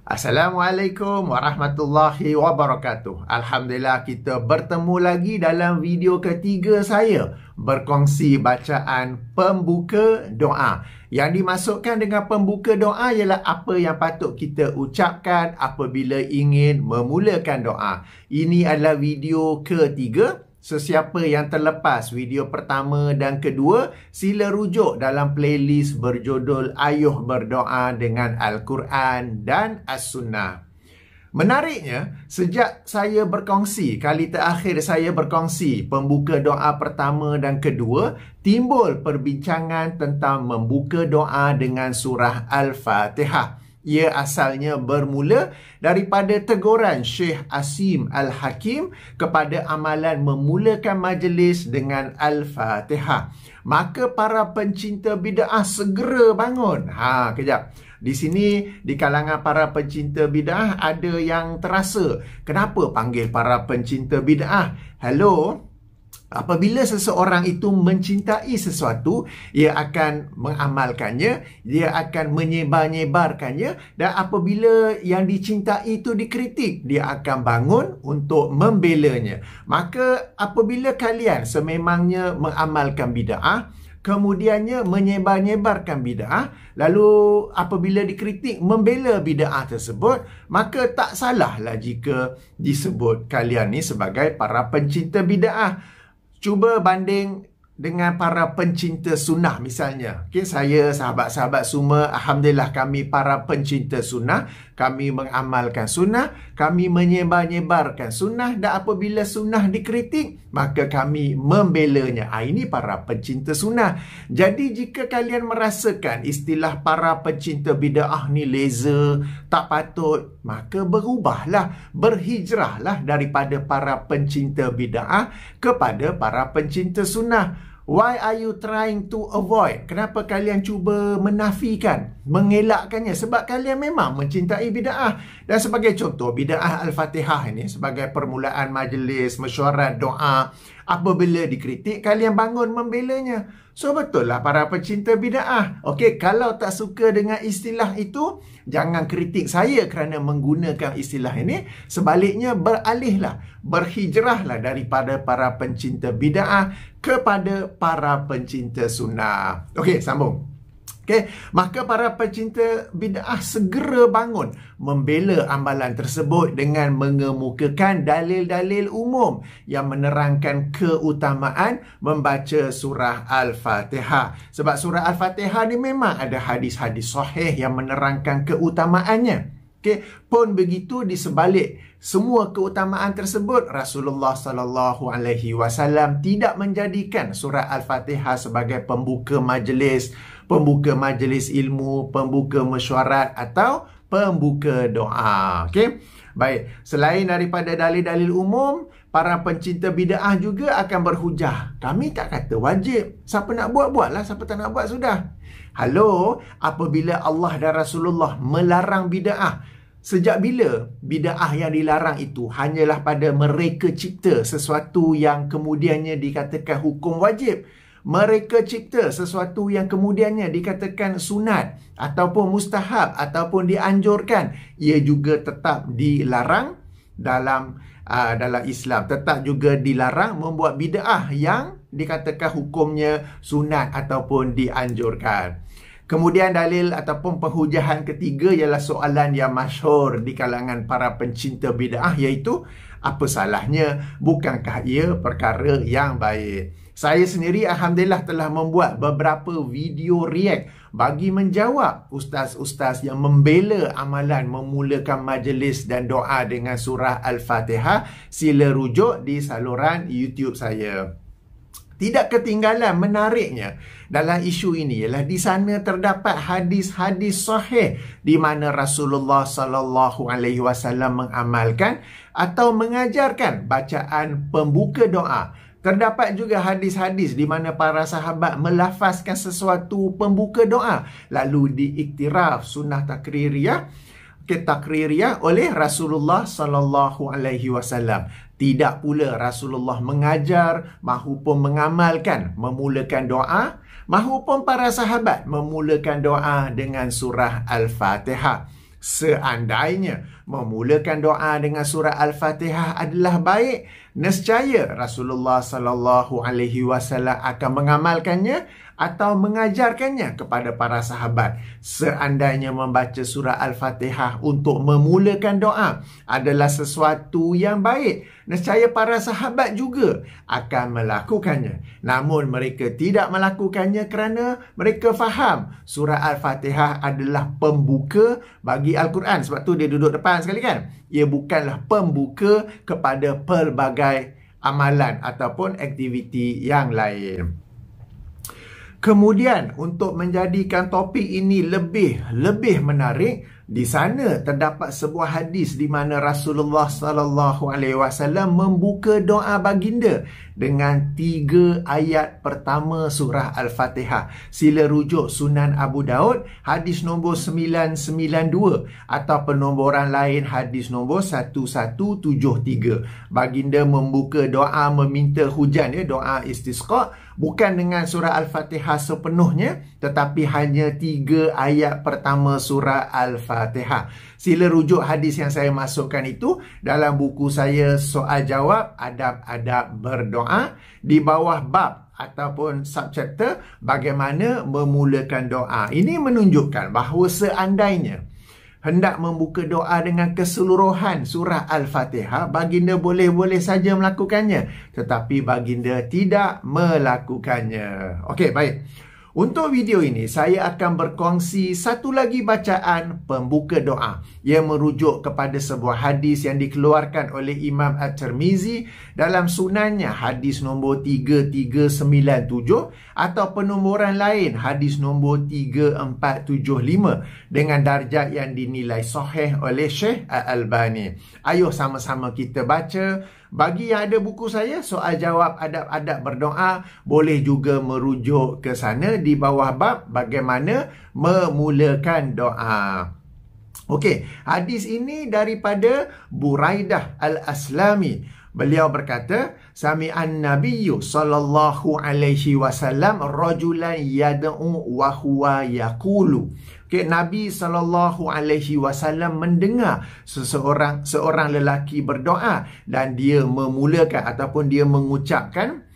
Assalamualaikum warahmatullahi wabarakatuh. Alhamdulillah kita bertemu lagi dalam video ketiga saya berkongsi bacaan pembuka doa. Yang dimasukkan dengan pembuka doa ialah apa yang patut kita ucapkan apabila ingin memulakan doa. Ini adalah video ketiga. Sesiapa yang terlepas video pertama dan kedua, sila rujuk dalam playlist berjudul Ayuh Berdoa dengan Al-Quran dan As-Sunnah. Menariknya, sejak saya berkongsi, kali terakhir saya berkongsi pembuka doa pertama dan kedua, timbul perbincangan tentang membuka doa dengan surah Al-Fatihah. Ia asalnya bermula daripada teguran Syekh Asim Al-Hakim kepada amalan memulakan majlis dengan Al-Fatihah. Maka para pencinta bid'ah segera bangun. Kejap. Di sini, di kalangan para pencinta bid'ah ada yang terasa. Kenapa panggil para pencinta bid'ah? Hello? Apabila seseorang itu mencintai sesuatu, ia akan mengamalkannya, dia akan menyebar-nyebarkannya, dan apabila yang dicintai itu dikritik, dia akan bangun untuk membelanya. Maka apabila kalian sememangnya mengamalkan bid'ah, kemudiannya menyebar-nyebarkan bid'ah, lalu apabila dikritik membela bid'ah tersebut, maka tak salahlah jika disebut kalian ni sebagai para pencinta bid'ah. Cuba banding dengan para pencinta sunnah misalnya. Saya, sahabat-sahabat semua, Alhamdulillah kami para pencinta sunnah. Kami mengamalkan sunnah, kami menyebar-nyebarkan sunnah, dan apabila sunnah dikritik, maka kami membelanya. Ini para pencinta sunnah. Jadi jika kalian merasakan istilah para pencinta bid'ah ni leza, tak patut, maka berubahlah, berhijrahlah daripada para pencinta bid'ah kepada para pencinta sunnah. Why are you trying to avoid? Kenapa kalian cuba menafikan, mengelakkannya? Sebab kalian memang mencintai bid'ah. Dan sebagai contoh, bid'ah Al-Fatihah ini sebagai permulaan majlis, mesyuarat, doa. Apabila dikritik, kalian bangun membelanya. So, betul lah para pencinta bid'ah. Okey, kalau tak suka dengan istilah itu, jangan kritik saya kerana menggunakan istilah ini. Sebaliknya, beralihlah, berhijrahlah daripada para pencinta bid'ah kepada para pencinta sunnah. Okey, sambung. Okay. Maka para pencinta bid'ah segera bangun membela amalan tersebut dengan mengemukakan dalil-dalil umum yang menerangkan keutamaan membaca surah Al-Fatihah. Sebab surah Al-Fatihah ni memang ada hadis-hadis sahih yang menerangkan keutamaannya. Okay. Pun begitu di sebalik semua keutamaan tersebut, Rasulullah SAW tidak menjadikan surah Al-Fatihah sebagai pembuka majlis ilmu, pembuka mesyuarat atau pembuka doa. Okey. Baik, selain daripada dalil-dalil umum, para pencinta bid'ah juga akan berhujah. Kami tak kata wajib. Siapa nak buat, buatlah. Siapa tak nak buat, sudah. Halo, apabila Allah dan Rasulullah melarang bid'ah, sejak bila bid'ah yang dilarang itu hanyalah pada mereka cipta sesuatu yang kemudiannya dikatakan hukum wajib? Mereka cipta sesuatu yang kemudiannya dikatakan sunat ataupun mustahab ataupun dianjurkan, ia juga tetap dilarang dalam Islam. Tetap juga dilarang membuat bid'ah yang dikatakan hukumnya sunat ataupun dianjurkan. Kemudian dalil ataupun penghujahan ketiga ialah soalan yang masyhur di kalangan para pencinta bid'ah, iaitu apa salahnya? Bukankah ia perkara yang baik? Saya sendiri Alhamdulillah telah membuat beberapa video react bagi menjawab ustaz-ustaz yang membela amalan memulakan majlis dan doa dengan surah Al-Fatihah. Sila rujuk di saluran YouTube saya. Tidak ketinggalan menariknya dalam isu ini ialah di sana terdapat hadis-hadis sahih di mana Rasulullah SAW mengamalkan atau mengajarkan bacaan pembuka doa. Terdapat juga hadis-hadis di mana para sahabat melafazkan sesuatu pembuka doa lalu diiktiraf sunnah takririyah oleh Rasulullah SAW. Tidak pula Rasulullah mengajar mahupun mengamalkan memulakan doa, mahupun para sahabat memulakan doa dengan surah Al-Fatihah. Seandainya memulakan doa dengan surah Al-Fatihah adalah baik, nescaya Rasulullah sallallahu alaihi wasallam akan mengamalkannya atau mengajarkannya kepada para sahabat. Seandainya membaca surah Al-Fatihah untuk memulakan doa adalah sesuatu yang baik, nescaya para sahabat juga akan melakukannya. Namun mereka tidak melakukannya kerana mereka faham surah Al-Fatihah adalah pembuka bagi Al-Quran. Sebab tu dia duduk depan sekali kan. Ia bukanlah pembuka kepada pelbagai amalan ataupun aktiviti yang lain. Kemudian untuk menjadikan topik ini lebih menarik, di sana terdapat sebuah hadis di mana Rasulullah sallallahu alaihi wasallam membuka doa baginda dengan 3 ayat pertama surah Al-Fatihah. Sila rujuk Sunan Abu Daud hadis nombor 992 atau penomboran lain hadis nombor 1173. Baginda membuka doa meminta hujan, doa istisqa, bukan dengan surah Al-Fatihah sepenuhnya, tetapi hanya 3 ayat pertama surah Al-Fatihah. Sila rujuk hadis yang saya masukkan itu dalam buku saya Soal Jawab Adab-Adab Berdoa, di bawah bab ataupun subchapter bagaimana memulakan doa. Ini menunjukkan bahawa seandainya hendak membuka doa dengan keseluruhan surah Al-Fatihah, baginda boleh-boleh saja melakukannya. Tetapi baginda tidak melakukannya. Okey, baik. Untuk video ini, saya akan berkongsi satu lagi bacaan pembuka doa yang merujuk kepada sebuah hadis yang dikeluarkan oleh Imam At-Tirmizi dalam sunannya hadis nombor 3397 atau penomboran lain hadis nombor 3475 dengan darjah yang dinilai sahih oleh Syekh Al-Albani. Ayuh sama-sama kita baca. Bagi yang ada buku saya, Soal Jawab Adab-Adab Berdoa, boleh juga merujuk ke sana di bawah bab bagaimana memulakan doa. Okey, hadis ini daripada Buraidah Al-Aslami. Beliau berkata, Sami'an Nabiyyu sallallahu alaihi wasallam rajulan yad'u wa huwa yaqulu. Okay, Nabi sallallahu alaihi wasallam mendengar seorang lelaki berdoa dan dia memulakan ataupun dia mengucapkan,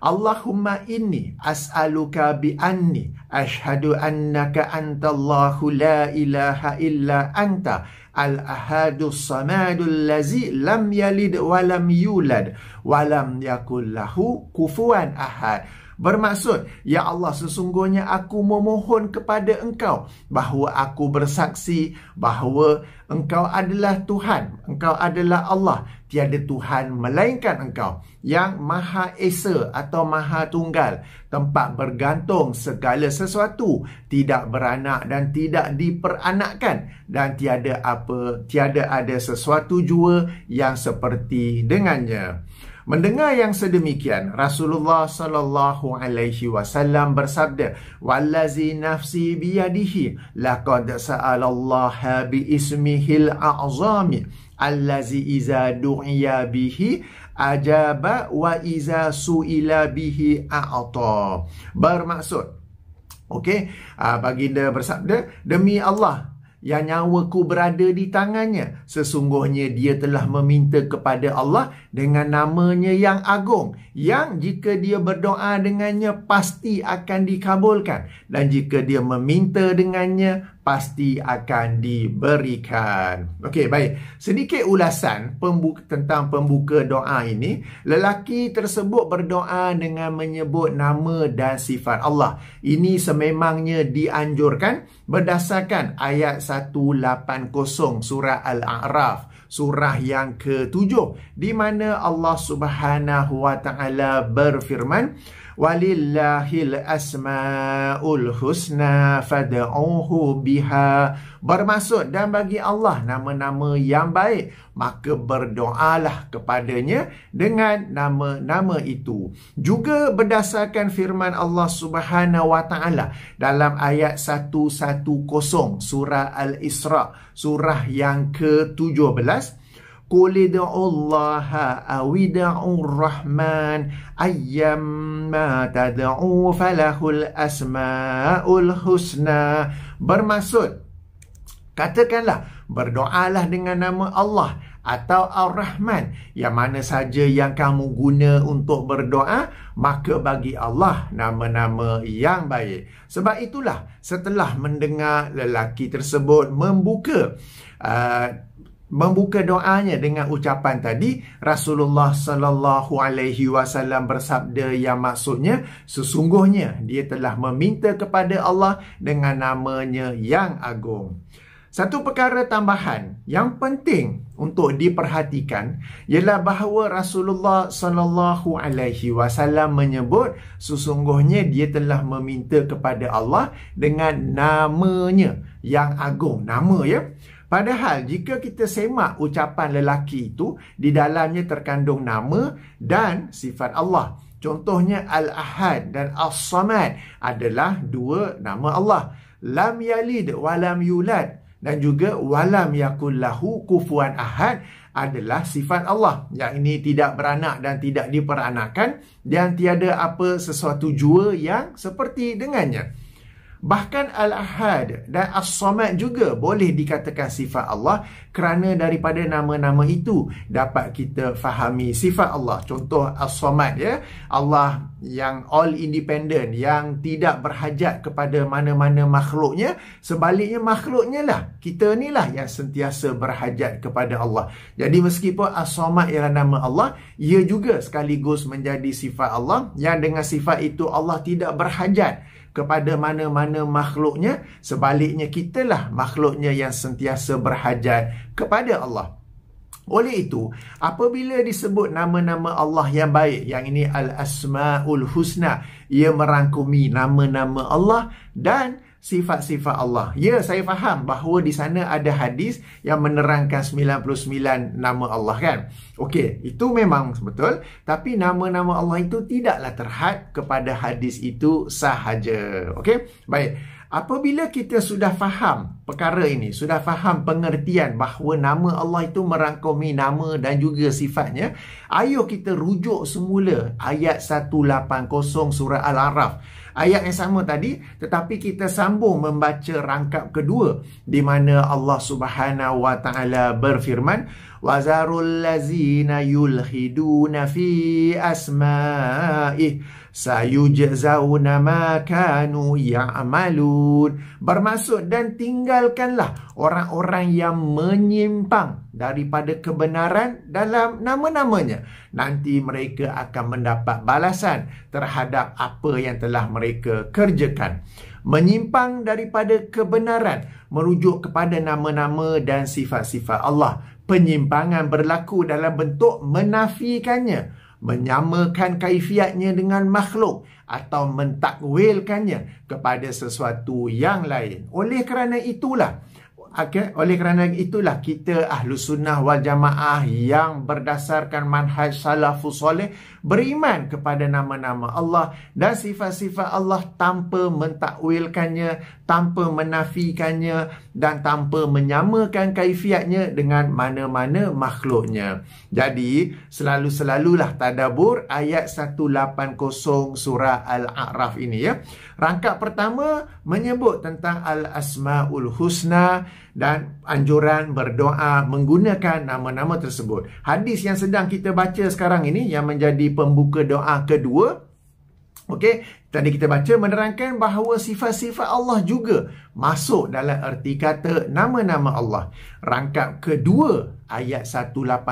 Allahumma inni as'aluka bi anni ashhadu annaka antallahu la ilaha illa anta al-ahadus samadul lazi lam yalid wa lam yulad wa lam yakul lahu kufuwan ahad. Bermaksud, ya Allah, sesungguhnya aku memohon kepada Engkau bahawa aku bersaksi bahawa Engkau adalah Tuhan, Engkau adalah Allah, tiada Tuhan melainkan Engkau yang Maha Esa atau Maha Tunggal, tempat bergantung segala sesuatu, tidak beranak dan tidak diperanakkan, dan tiada ada sesuatu jua yang seperti dengannya. Mendengar yang sedemikian, Rasulullah sallallahu alaihi wasallam bersabda, "Wallazi nafsi biyadihi laqad sa'alallaha bi ismihil a'zami allazi iza du'iya bihi ajaba wa iza su'ila bihi a'ta." Bermaksud, okey, baginda bersabda, demi Allah yang nyawaku berada di tangannya, sesungguhnya dia telah meminta kepada Allah dengan namanya yang agung, yang jika dia berdoa dengannya pasti akan dikabulkan, dan jika dia meminta dengannya pasti akan diberikan. Okey, baik. Sedikit ulasan tentang pembuka doa ini. Lelaki tersebut berdoa dengan menyebut nama dan sifat Allah. Ini sememangnya dianjurkan berdasarkan ayat 180 surah Al-A'raf, surah yang ke-7, di mana Allah Subhanahu wa taala berfirman, walillahil asmaul husna fad'uhu biha. Bermaksud, dan bagi Allah nama-nama yang baik, maka berdoalah kepadanya dengan nama-nama itu. Juga berdasarkan firman Allah Subhanahu wa taala dalam ayat 110 surah Al-Isra, surah yang ke-17, Qul id'ullaha awid'ur rahman ayyamma tad'u falahul asmaul husna. Bermaksud, Katakanlah, berdoalah dengan nama Allah atau Ar-Rahman, yang mana saja yang kamu guna untuk berdoa, maka bagi Allah nama-nama yang baik. Sebab itulah setelah mendengar lelaki tersebut membuka doanya dengan ucapan tadi, Rasulullah sallallahu alaihi wasallam bersabda yang maksudnya, sesungguhnya dia telah meminta kepada Allah dengan namanya yang agung. Satu perkara tambahan yang penting untuk diperhatikan ialah bahawa Rasulullah sallallahu alaihi wasallam menyebut sesungguhnya dia telah meminta kepada Allah dengan namanya yang agung. Nama, ya. Padahal jika kita semak ucapan lelaki itu, di dalamnya terkandung nama dan sifat Allah. Contohnya Al-Ahad dan As-Samad adalah dua nama Allah. Lam yalid walam yulad dan juga walam yakul lahu kufuwan ahad adalah sifat Allah. Yang ini tidak beranak dan tidak diperanakan, dan tiada apa sesuatu jua yang seperti dengannya. Bahkan Al-Ahad dan As-Samad juga boleh dikatakan sifat Allah, kerana daripada nama-nama itu dapat kita fahami sifat Allah. Contoh As-Samad, ya, Allah yang all independent, yang tidak berhajat kepada mana-mana makhluknya. Sebaliknya makhluknya lah, kita ni lah yang sentiasa berhajat kepada Allah. Jadi meskipun As-Samad ialah nama Allah, ia juga sekaligus menjadi sifat Allah, yang dengan sifat itu Allah tidak berhajat kepada mana-mana makhluknya. Sebaliknya kitalah makhluknya yang sentiasa berhajat kepada Allah. Oleh itu, apabila disebut nama-nama Allah yang baik, yang ini Al-Asma'ul Husna, ia merangkumi nama-nama Allah dan sifat-sifat Allah. Ya, saya faham bahawa di sana ada hadis yang menerangkan 99 nama Allah, kan? Okey, itu memang betul. Tapi nama-nama Allah itu tidaklah terhad kepada hadis itu sahaja. Okey, baik. Apabila kita sudah faham perkara ini, sudah faham pengertian bahawa nama Allah itu merangkumi nama dan juga sifatnya, ayo kita rujuk semula ayat 180 surah Al-A'raf. Ayat yang sama tadi, tetapi kita sambung membaca rangkap kedua, di mana Allah Subhanahu wa taala berfirman, wazarul lazina yulhiduna fi asma'ih sayujzauna ma kanu ya'malun. Bermaksud, dan tinggalkanlah orang-orang yang menyimpang daripada kebenaran dalam nama-namanya. Nanti mereka akan mendapat balasan terhadap apa yang telah mereka kerjakan. Menyimpang daripada kebenaran merujuk kepada nama-nama dan sifat-sifat Allah. Penyimpangan berlaku dalam bentuk menafikannya, menyamakan kaifiatnya dengan makhluk, atau mentakwilkannya kepada sesuatu yang lain. Oleh kerana itulah kita Ahlus Sunnah wal Jamaah yang berdasarkan manhaj salafus soleh beriman kepada nama-nama Allah dan sifat-sifat Allah tanpa mentakwilkannya, tanpa menafikannya, dan tanpa menyamakan kaifiatnya dengan mana-mana makhluknya. Jadi selalulah tadabbur ayat 180 surah Al-A'raf ini, ya. Rangkap pertama menyebut tentang Al-Asma'ul Husna dan anjuran berdoa menggunakan nama-nama tersebut. Hadis yang sedang kita baca sekarang ini yang menjadi pembuka doa kedua, okey, tadi kita baca menerangkan bahawa sifat-sifat Allah juga masuk dalam erti kata nama-nama Allah. Rangkap kedua ayat 180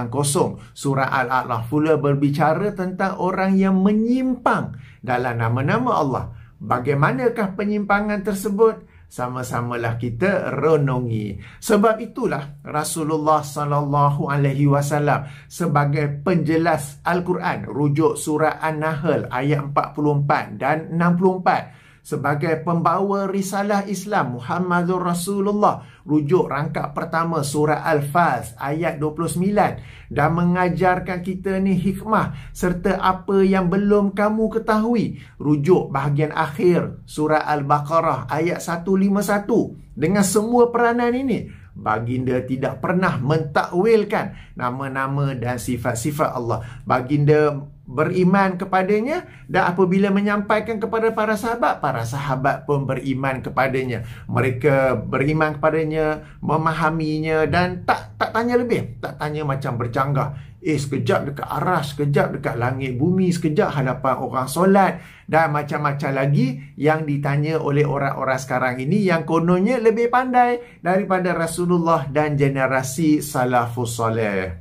surah Al-A'raf pula berbicara tentang orang yang menyimpang dalam nama-nama Allah. Bagaimanakah penyimpangan tersebut? Sama-samalah kita renungi. Sebab itulah Rasulullah sallallahu alaihi wasallam sebagai penjelas Al-Quran, rujuk surah An-Nahl ayat 44 dan 64, sebagai pembawa risalah Islam Muhammadur Rasulullah, rujuk rangkap pertama surah Al-Faz ayat 29, dan mengajarkan kita ni hikmah serta apa yang belum kamu ketahui, rujuk bahagian akhir surah Al-Baqarah ayat 151. Dengan semua peranan ini, baginda tidak pernah mentakwilkan nama-nama dan sifat-sifat Allah. Baginda beriman kepadanya, dan apabila menyampaikan kepada para sahabat pun beriman kepadanya. Mereka beriman kepadanya, memahaminya, dan tak tanya lebih, tak tanya macam bercanggah. Sekejap dekat aras, sekejap dekat langit bumi, sekejap hadapan orang solat, dan macam-macam lagi yang ditanya oleh orang-orang sekarang ini yang kononnya lebih pandai daripada Rasulullah dan generasi salafus soleh.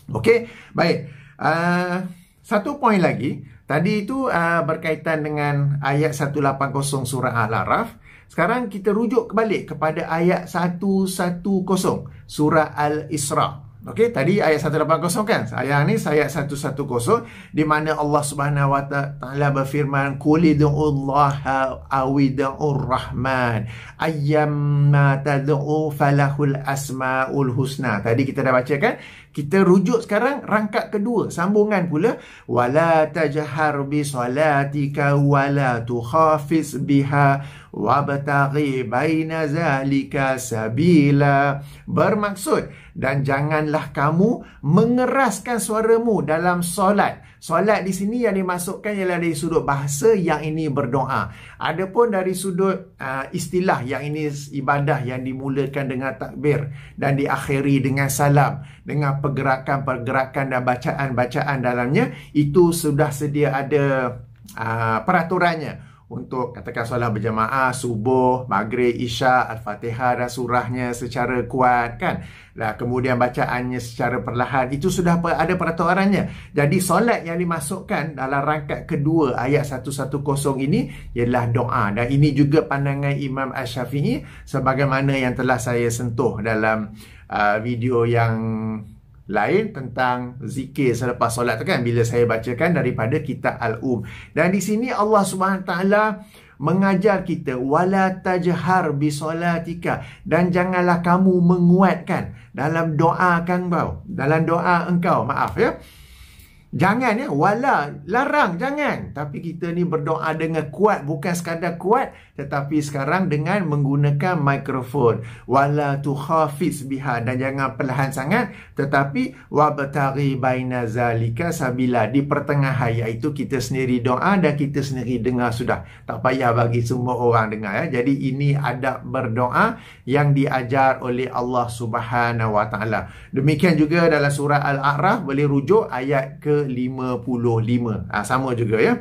Okey, baik. Satu poin lagi. Tadi itu berkaitan dengan ayat 180 surah Al-A'raf. Sekarang kita rujuk balik kepada ayat 110 surah Al-Isra. Okey, tadi ayat 180 kan? Ayat ni ayat 110 di mana Allah Subhanahu Wa Taala berfirman, "Qul ud'ullaha aw ud'ur rahman, ayyamma tad'u falahul asmaul husna." Tadi kita dah baca kan? Kita rujuk sekarang rangkap kedua, sambungan pula, "Wala tajhar bi salatika wala tukhafiz biha wabtaghi baina zalika sabila." Bermaksud, dan janganlah kamu mengeraskan suaramu dalam solat. Solat di sini yang dimasukkan ialah dari sudut bahasa, yang ini berdoa. Adapun dari sudut istilah, yang ini ibadah yang dimulakan dengan takbir dan diakhiri dengan salam, dengan pergerakan-pergerakan dan bacaan-bacaan dalamnya, itu sudah sedia ada peraturannya. Untuk katakan solat berjamaah, subuh, maghrib, isyak, Al-Fatihah dan surahnya secara kuat kan. Kemudian bacaannya secara perlahan, itu sudah ada peraturannya. Jadi solat yang dimasukkan dalam rangkap kedua ayat 110 ini ialah doa. Dan ini juga pandangan Imam Asy-Syafi'i sebagaimana yang telah saya sentuh dalam video yang lain tentang zikir selepas solat tu kan, bila saya bacakan daripada kitab Al-Um. Dan di sini Allah Subhanahu Taala mengajar kita, wala tajhar bi solatika, dan janganlah kamu menguatkan dalam doa engkau, maaf ya. Jangan ya, wala, larang, jangan. Tapi kita ni berdoa dengan kuat, bukan sekadar kuat, tetapi sekarang dengan menggunakan mikrofon. Wala tukhafiz biha, dan jangan perlahan sangat, tetapi wabtaghi baina zalika sabila, di pertengahan, iaitu kita sendiri doa dan kita sendiri dengar sudah. Tak payah bagi semua orang dengar ya. Jadi ini adab berdoa yang diajar oleh Allah Subhanahu Wa Taala. Demikian juga dalam surah Al-A'raf, boleh rujuk ayat ke-55. Sama juga ya.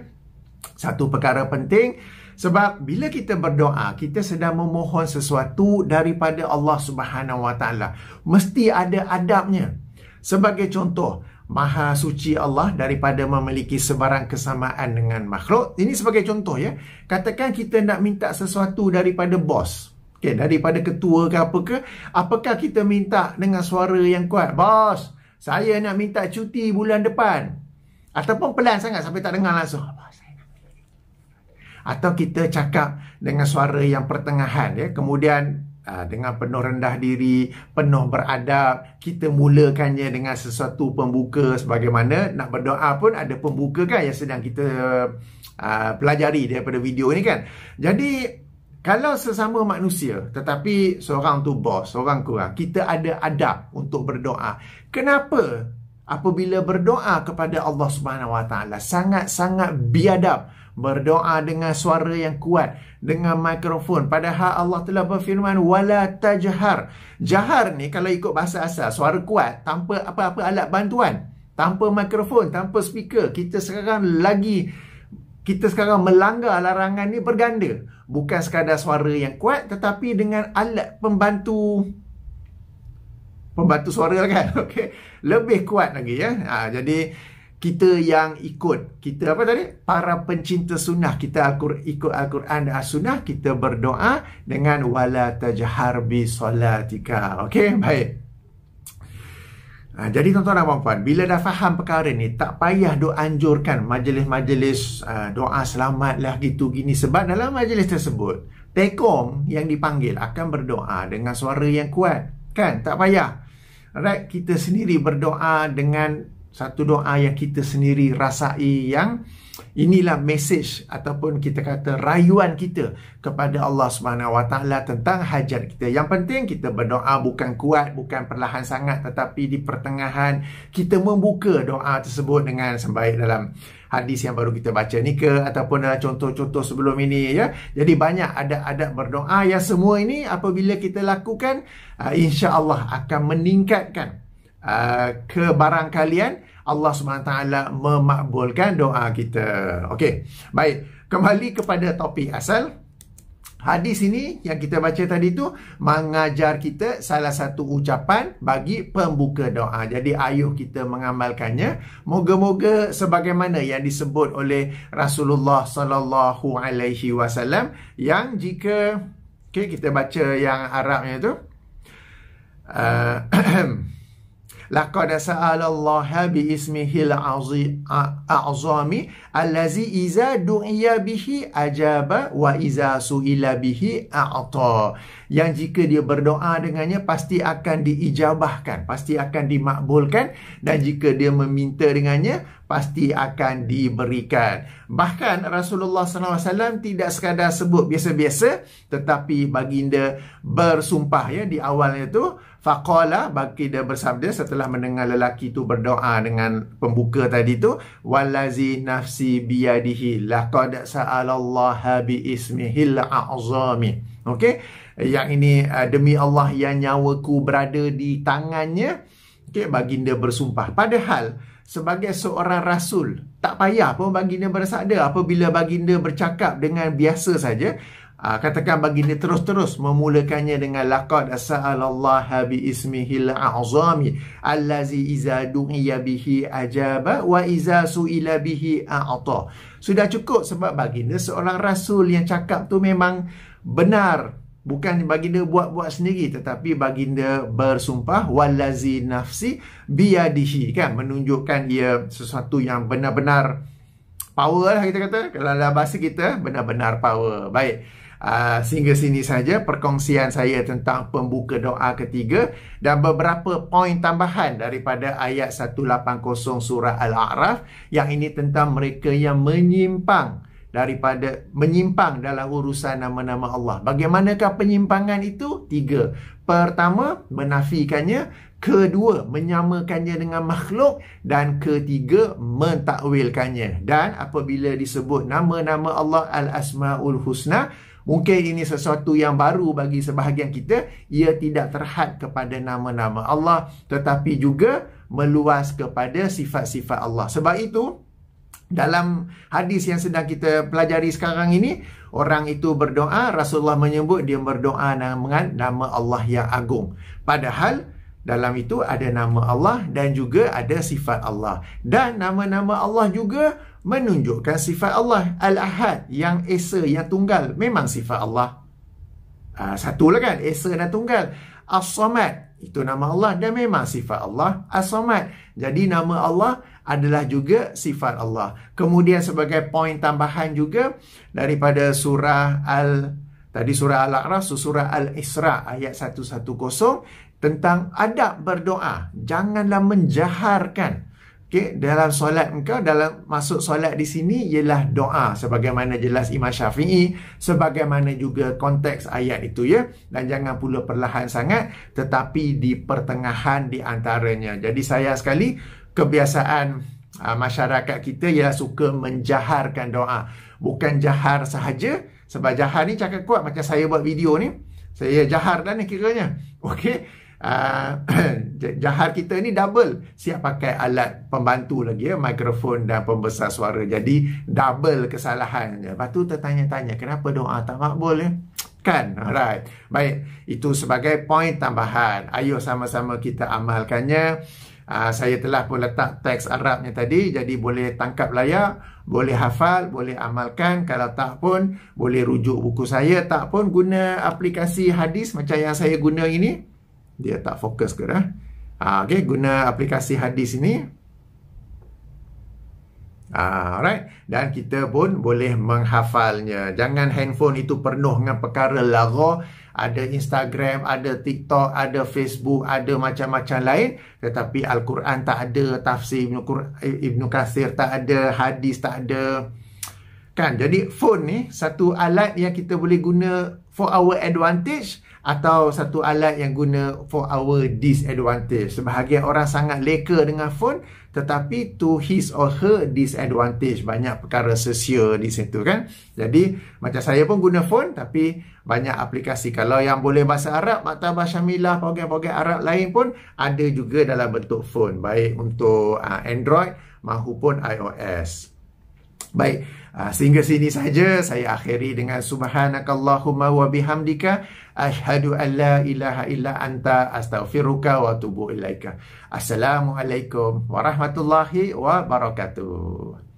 Satu perkara penting, sebab bila kita berdoa, kita sedang memohon sesuatu daripada Allah Subhanahu Wa Taala. Mesti ada adabnya. Sebagai contoh, Maha suci Allah daripada memiliki sebarang kesamaan dengan makhluk. Ini sebagai contoh ya. Katakan kita nak minta sesuatu daripada bos, daripada ketua ke apa ke, apakah kita minta dengan suara yang kuat? Bos, saya nak minta cuti bulan depan. Ataupun pelan sangat sampai tak dengar langsung. Atau kita cakap dengan suara yang pertengahan ya. Kemudian dengan penuh rendah diri, penuh beradab, kita mulakannya dengan sesuatu pembuka. Sebagaimana nak berdoa pun ada pembuka kan, yang sedang kita pelajari daripada video ini kan. Jadi kalau sesama manusia, tetapi seorang tu bos, seorang kurang, kita ada adab untuk berdoa. Kenapa apabila berdoa kepada Allah Subhanahu Wa Taala sangat-sangat biadab, berdoa dengan suara yang kuat, dengan mikrofon, padahal Allah telah berfirman wala tajhar. Jahar ni kalau ikut bahasa asal, suara kuat tanpa apa-apa alat bantuan, tanpa mikrofon, tanpa speaker. Kita sekarang melanggar larangan ni berganda. Bukan sekadar suara yang kuat, tetapi dengan alat pembantu suara kan. Okey, lebih kuat lagi ya. Jadi kita yang ikut, kita apa tadi? Para pencinta sunnah, kita ikut Al-Quran dan As-Sunnah, kita berdoa dengan wala tajhar bi salatika. Okey, baik. Jadi tuan-tuan dan puan-puan, bila dah faham perkara ni, tak payah duk anjurkan majlis-majlis doa selamat lah gitu gini. Sebab dalam majlis tersebut, tekong yang dipanggil akan berdoa dengan suara yang kuat. Kan? Tak payah. Right? Kita sendiri berdoa dengan Satu doa yang kita sendiri rasai, yang inilah message ataupun kita kata rayuan kita kepada Allah Subhanahu Wa Taala tentang hajat kita. Yang penting kita berdoa bukan kuat, bukan perlahan sangat, tetapi di pertengahan kita membuka doa tersebut dengan sebaik dalam hadis yang baru kita baca ni ke, ataupun dalam contoh-contoh sebelum ini ya. Jadi banyak adab-adab berdoa yang semua ini apabila kita lakukan, insya-Allah akan meningkatkan kebarang kalian. Allah SWT memakbulkan doa kita. Okey, baik. Kembali kepada topik asal. Hadis ini yang kita baca tadi tu mengajar kita salah satu ucapan bagi pembuka doa. Jadi ayuh kita mengamalkannya. Moga-moga sebagaimana yang disebut oleh Rasulullah sallallahu alaihi wasallam, yang jika kita baca yang Arabnya tu, laqad sa'alallaha bi ismihil a'zami allazi iza du'iya bihi ajaba wa iza su'ila bihi a'ta. Yang jika dia berdoa dengannya pasti akan diijabahkan, pasti akan dimakbulkan, dan jika dia meminta dengannya pasti akan diberikan. Bahkan Rasulullah SAW tidak sekadar sebut biasa-biasa, tetapi baginda bersumpah ya di awalnya tu. Faqala, baginda bersabda setelah mendengar lelaki tu berdoa dengan pembuka tadi tu, wallazi nafsi biyadihi laqad sa'alallaha bi ismihil a'zami. Okey, yang ini demi Allah yang nyawaku berada di tangannya. Okey, baginda bersumpah. Padahal sebagai seorang rasul, tak payah pun baginda bersabda. Apabila baginda bercakap dengan biasa saja, katakan baginda terus-terus memulakannya dengan laqad sa'alallaha bi ismihil a'zami allazi iza du'iya bihi ajaba wa iza su'ila bihi a'ta. Sudah cukup, sebab baginda seorang rasul yang cakap tu memang benar. Bukan baginda buat-buat sendiri, tetapi baginda bersumpah wallazi nafsi biyadihi, kan, menunjukkan ia sesuatu yang benar-benar power lah kita kata. Kalau dalam bahasa kita benar-benar power. Baik. Sehingga sini saja perkongsian saya tentang pembuka doa ketiga, dan beberapa poin tambahan daripada ayat 180 surah Al-A'raf, yang ini tentang mereka yang menyimpang dalam urusan nama-nama Allah. Bagaimanakah penyimpangan itu? 3. Pertama, menafikannya. Kedua, menyamakannya dengan makhluk. Dan ketiga, mentakwilkannya. Dan apabila disebut nama-nama Allah Al-Asma'ul Husna, mungkin ini sesuatu yang baru bagi sebahagian kita. Ia tidak terhad kepada nama-nama Allah, tetapi juga meluas kepada sifat-sifat Allah. Sebab itu, dalam hadis yang sedang kita pelajari sekarang ini, orang itu berdoa, Rasulullah menyebut dia berdoa dengan nama Allah yang agung. Padahal dalam itu ada nama Allah dan juga ada sifat Allah. Dan nama-nama Allah juga menunjukkan sifat Allah. Al-Ahad, yang esa, yang tunggal, memang sifat Allah. Satulah kan, esa dan tunggal. As-Samad, itu nama Allah dan memang sifat Allah. As-Samad, jadi nama Allah adalah juga sifat Allah. Kemudian sebagai poin tambahan juga daripada surah Al-A'raf, surah Al-Isra ayat 110 tentang adab berdoa. Janganlah menjaharkan. Okey, dalam solat engkau, dalam masuk solat di sini ialah doa, sebagaimana jelas Imam Syafi'i, sebagaimana juga konteks ayat itu ya. Dan jangan pula perlahan sangat, tetapi di pertengahan di antaranya. Jadi sayang sekali kebiasaan masyarakat kita ialah suka menjaharkan doa. Bukan jahar sahaja, sebab jahar ni cakap kuat, macam saya buat video ni, saya jahar dah ni kiranya. Okey, jahar kita ni double, siap pakai alat pembantu lagi ya, mikrofon dan pembesar suara, jadi double kesalahan. Lepas tu tertanya-tanya, kenapa doa tak makbul ya? Kan? Alright. Baik, itu sebagai poin tambahan. Ayo sama-sama kita amalkannya. Saya telah pun letak teks Arabnya tadi, jadi boleh tangkap layar, boleh hafal, boleh amalkan. Kalau tak pun boleh rujuk buku saya, tak pun guna aplikasi hadis macam yang saya guna ini. Dia tak fokus ke dah? Okey, guna aplikasi hadis ini. Alright. Dan kita pun boleh menghafalnya. Jangan handphone itu penuh dengan perkara lagha ada Instagram, ada TikTok, ada Facebook, ada macam-macam lain. Tetapi Al-Quran tak ada, tafsir Ibnu Katsir tak ada, hadis tak ada. Kan? Jadi phone ni satu alat yang kita boleh guna for our advantage atau satu alat yang guna for our disadvantage. Sebahagian orang sangat leka dengan phone tetapi to his or her disadvantage. Banyak perkara sia-sia di situ kan. Jadi macam saya pun guna phone tapi banyak aplikasi. Kalau yang boleh bahasa Arab, Maktabah Syamilah, program-program Arab lain pun ada juga dalam bentuk phone. Baik untuk Android maupun iOS. Baik, sehingga sini saja saya akhiri dengan subhanakallahumma wa bihamdika asyhadu an la ilaha illa anta astaghfiruka wa atubu ilaika. Assalamualaikum warahmatullahi wabarakatuh.